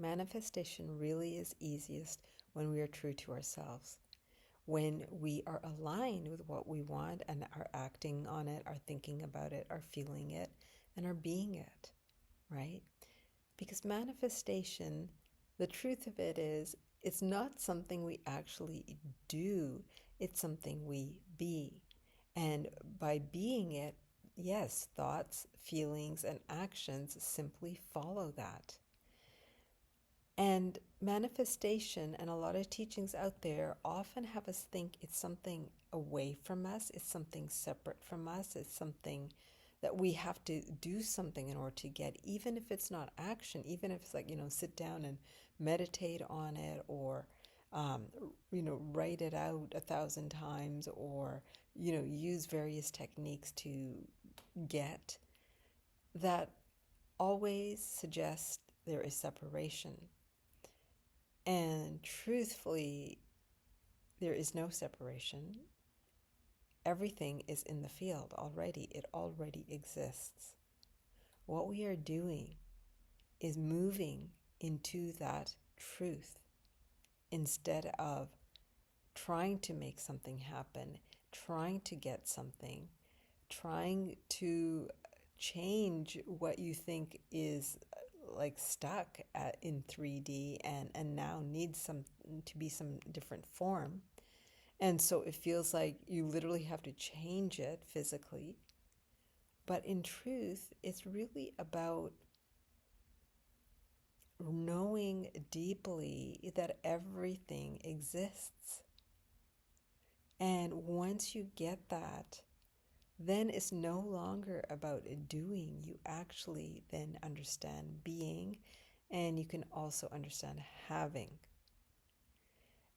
Manifestation really is easiest when we are true to ourselves, when we are aligned with what we want and are acting on it, are thinking about it, are feeling it, and are being it, right? Because manifestation, the truth of it is, it's not something we actually do, it's something we be. And by being it, yes, thoughts, feelings, and actions simply follow that. And manifestation and a lot of teachings out there often have us think it's something away from us, it's something separate from us, it's something that we have to do something in order to get, even if it's not action, even if it's like, sit down and meditate on it, or, write it out 1,000 times, or, use various techniques to get, that always suggests there is separation. And truthfully, there is no separation. Everything is in the field already. It already exists. What we are doing is moving into that truth instead of trying to make something happen, trying to get something, trying to change what you think is like stuck in 3D and now needs some to be some different form. And so it feels like you literally have to change it physically. But in truth, it's really about knowing deeply that everything exists. And once you get that, then it's no longer about doing. You actually then understand being, and you can also understand having.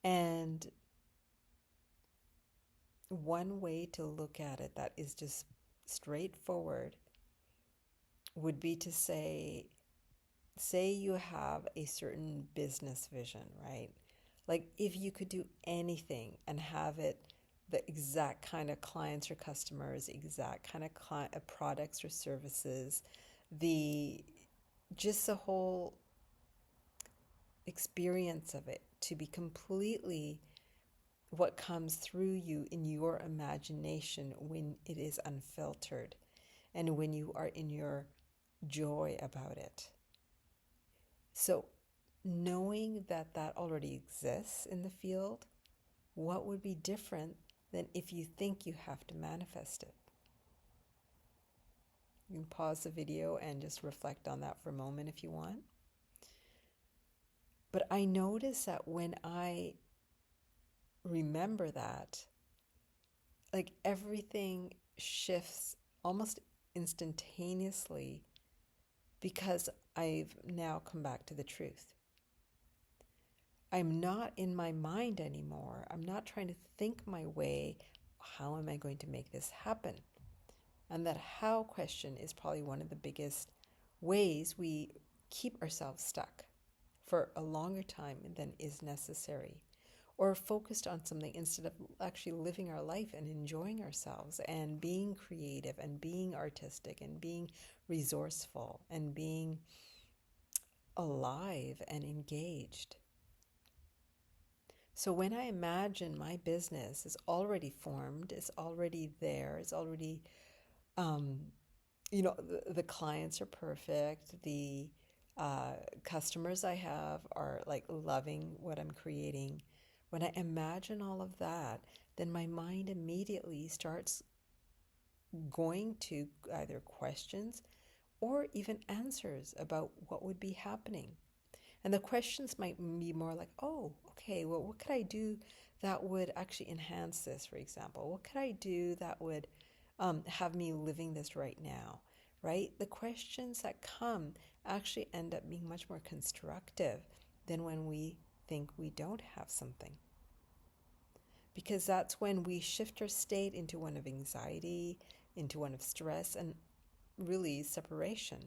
And one way to look at it that is just straightforward would be to say you have a certain business vision, right? Like if you could do anything and have it the exact kind of clients or customers, exact kind of products or services, just the whole experience of it to be completely what comes through you in your imagination when it is unfiltered and when you are in your joy about it. So knowing that that already exists in the field, what would be different than if you think you have to manifest it? You can pause the video and just reflect on that for a moment if you want. But I notice that when I remember that, like everything shifts almost instantaneously because I've now come back to the truth. I'm not in my mind anymore. I'm not trying to think my way, how am I going to make this happen? And that how question is probably one of the biggest ways we keep ourselves stuck for a longer time than is necessary, or focused on something instead of actually living our life and enjoying ourselves and being creative and being artistic and being resourceful and being alive and engaged. So when I imagine my business is already formed, it's already there, it's already, the clients are perfect, the customers I have are like loving what I'm creating. When I imagine all of that, then my mind immediately starts going to either questions or even answers about what would be happening. And the questions might be more like, oh, okay, well, what could I do that would actually enhance this, for example? What could I do that would have me living this right now, right? The questions that come actually end up being much more constructive than when we think we don't have something. Because that's when we shift our state into one of anxiety, into one of stress, and really separation.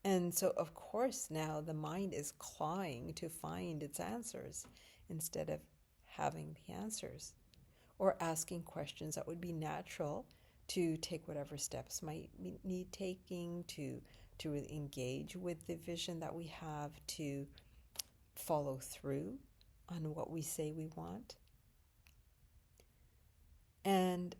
And so, of course, now the mind is clawing to find its answers instead of having the answers, or asking questions that would be natural to take whatever steps might need taking to to really engage with the vision that we have, to follow through on what we say we want. And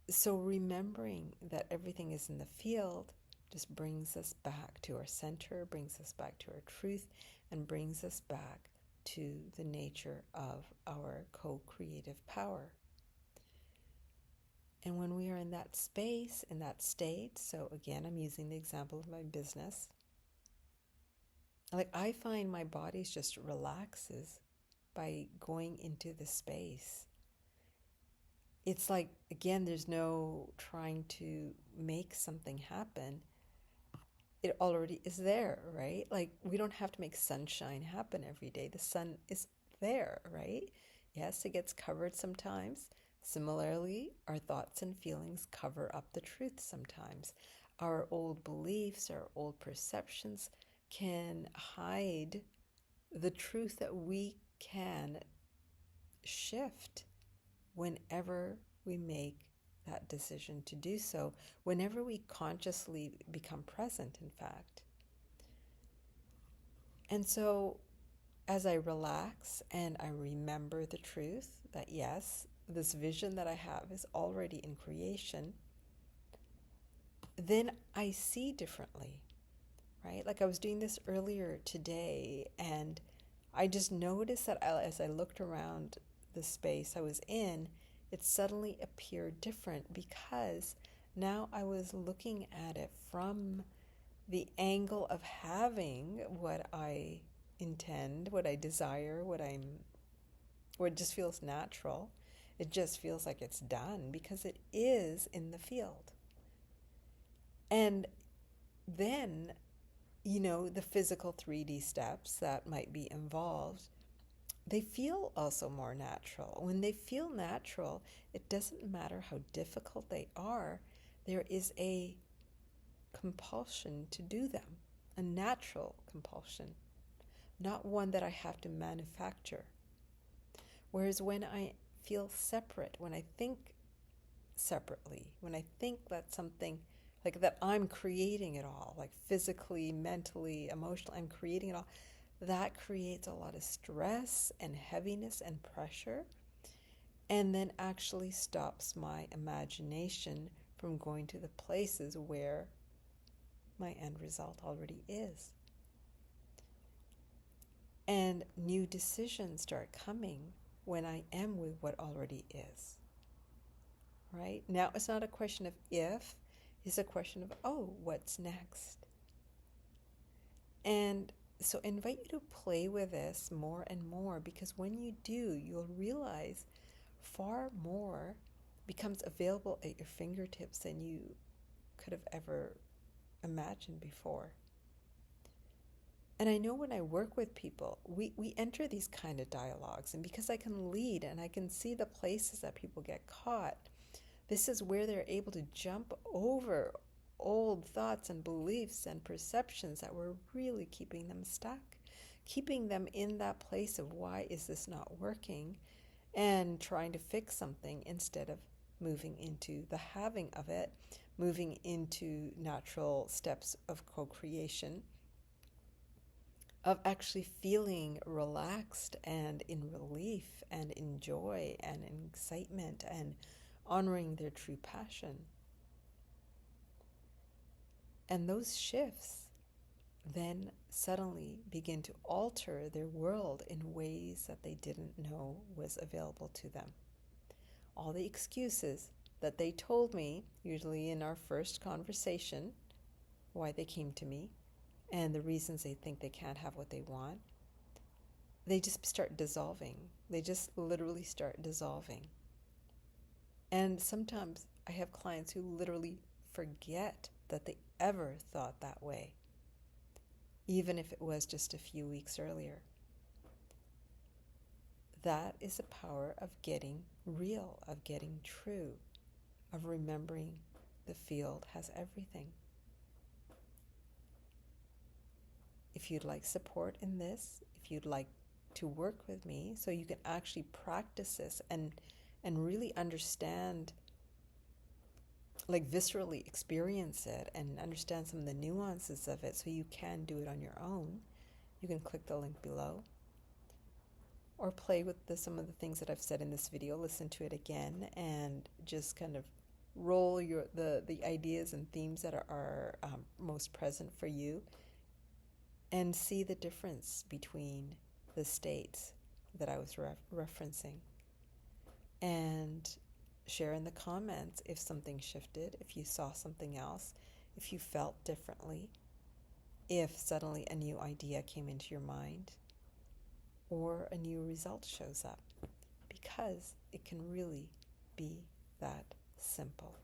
so remembering that everything is in the field just brings us back to our center, brings us back to our truth, and brings us back to the nature of our co-creative power. And when we are in that space, in that state, so again, I'm using the example of my business, like I find my body just relaxes by going into the space. It's like, again, there's no trying to make something happen. It already is there, right? Like we don't have to make sunshine happen every day. The sun is there, right? Yes, it gets covered sometimes. Similarly, our thoughts and feelings cover up the truth sometimes. Our old beliefs, our old perceptions can hide the truth that we can shift whenever we make that decision to do so, whenever we consciously become present, in fact. And so as I relax and I remember the truth that yes, this vision that I have is already in creation, then I see differently, right? Like I was doing this earlier today, and I just noticed that as I looked around the space I was in, it suddenly appeared different because now I was looking at it from the angle of having what I intend, what I desire, what just feels natural. It just feels like it's done because it is in the field. And then, the physical 3D steps that might be involved, they feel also more natural. When they feel natural, it doesn't matter how difficult they are, there is a compulsion to do them, a natural compulsion, not one that I have to manufacture. Whereas when I feel separate, when I think separately, when I think that something, like that I'm creating it all, like physically, mentally, emotionally, I'm creating it all, that creates a lot of stress and heaviness and pressure, and then actually stops my imagination from going to the places where my end result already is. And new decisions start coming when I am with what already is. Right? Now it's not a question of if, it's a question of, what's next? And so I invite you to play with this more and more, because when you do, you'll realize far more becomes available at your fingertips than you could have ever imagined before. And I know when I work with people, we enter these kind of dialogues, and because I can lead and I can see the places that people get caught, this is where they're able to jump over old thoughts and beliefs and perceptions that were really keeping them stuck, keeping them in that place of why is this not working, and trying to fix something instead of moving into the having of it, moving into natural steps of co-creation, of actually feeling relaxed and in relief and in joy and in excitement and honoring their true passion. And those shifts then suddenly begin to alter their world in ways that they didn't know was available to them. All the excuses that they told me, usually in our first conversation, why they came to me, and the reasons they think they can't have what they want, they just start dissolving. They just literally start dissolving. And sometimes I have clients who literally forget that they ever thought that way, even if it was just a few weeks earlier. That is the power of getting real, of getting true, of remembering the field has everything. If you'd like support in this, if you'd like to work with me so you can actually practice this and really understand like viscerally experience it and understand some of the nuances of it so you can do it on your own, you can click the link below or play with some of the things that I've said in this video, listen to it again, and just kind of roll the ideas and themes that are most present for you, and see the difference between the states that I was referencing. And share in the comments if something shifted, if you saw something else, if you felt differently, if suddenly a new idea came into your mind or a new result shows up, because it can really be that simple.